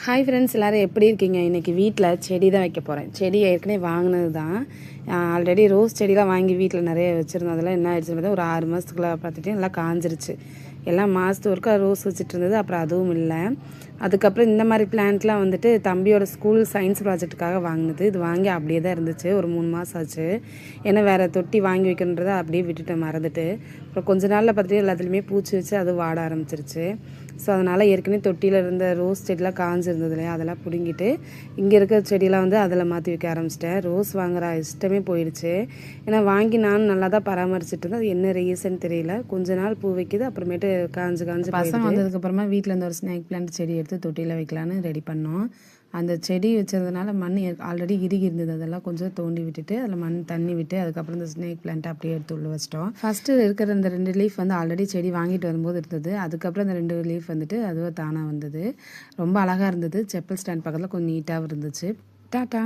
Hi friends, எல்லோரும் எப்படி இருக்கீங்க? இன்றைக்கி வீட்டில் செடி தான் வைக்க போகிறேன். செடி ஏற்கனவே வாங்கினது தான். ஆல்ரெடி ரோஸ் செடிலாம் வாங்கி வீட்டில் நிறைய வச்சுருந்தோம். அதெல்லாம் என்ன ஆயிடுச்சுன்னு பார்த்தா ஒரு 6 மாதத்துக்குள்ளே பார்த்துட்டு எல்லாம் காஞ்சிருச்சு. எல்லாம் மாதத்து ஒருக்கா ரோஸ் வச்சுட்டு இருந்தது, அப்புறம் அதுவும் இல்லை. அதுக்கப்புறம் இந்த மாதிரி பிளான்ட்லாம் வந்துட்டு தம்பியோட ஸ்கூல் சயின்ஸ் ப்ராஜெக்ட்டுக்காக வாங்கினது. இது வாங்கி அப்படியே தான் இருந்துச்சு. ஒரு 3 மாதம் ஆச்சு. ஏன்னா வேறு தொட்டி வாங்கி வைக்கணுன்றதை அப்படியே விட்டுட்டேன், மறந்துட்டு. அப்புறம் கொஞ்ச நாளில் பார்த்துட்டு எல்லாத்துலேயுமே பூச்சி வச்சு அது வாட ஆரம்பிச்சிருச்சு. ஸோ அதனால் ஏற்கனவே தொட்டியில் இருந்த ரோஸ் செடிலாம் காஞ்சிருந்தது இல்லையா, அதெல்லாம் பிடுங்கிட்டு இங்கே இருக்கிற செடியெலாம் வந்து அதில் மாற்றி வைக்க ஆரம்பிச்சிட்டேன். ரோஸ் வாங்குற இஷ்டமே போயிடுச்சு. ஏன்னா வாங்கி நானும் நல்லா தான் பராமரிச்சுட்டு இருந்தேன். அது என்ன ரீசன் தெரியல, கொஞ்ச நாள் பூ வைக்கிது, அப்புறமேட்டு காஞ்சு பசங்க வந்ததுக்கப்புறமா வீட்டில் இருந்த ஒரு ஸ்னேக் பிளான்ட் செடி எடுத்து தொட்டியில் வைக்கலான்னு ரெடி பண்ணோம். அந்த செடி வச்சதுனால மண் ஆல்ரெடி இறுகி இருந்தது, அதெல்லாம் கொஞ்சம் தோண்டி விட்டுட்டு அதில் மண் தண்ணி விட்டு அதுக்கப்புறம் இந்த ஸ்னேக் பிளான்ட் அப்படியே எடுத்து உள்ள வச்சிட்டோம். ஃபஸ்ட்டு இருக்கிற இந்த 2 லீஃப் வந்து ஆல்ரெடி செடி வாங்கிட்டு வரும்போது இருந்தது. அதுக்கப்புறம் இந்த 2 லீஃப் வந்துட்டு அதுவே தானாக வந்தது. ரொம்ப அழகாக இருந்தது. செப்பல் ஸ்டாண்ட் பக்கத்தில் கொஞ்சம் நீட்டாகவும் இருந்துச்சு. டாட்டா.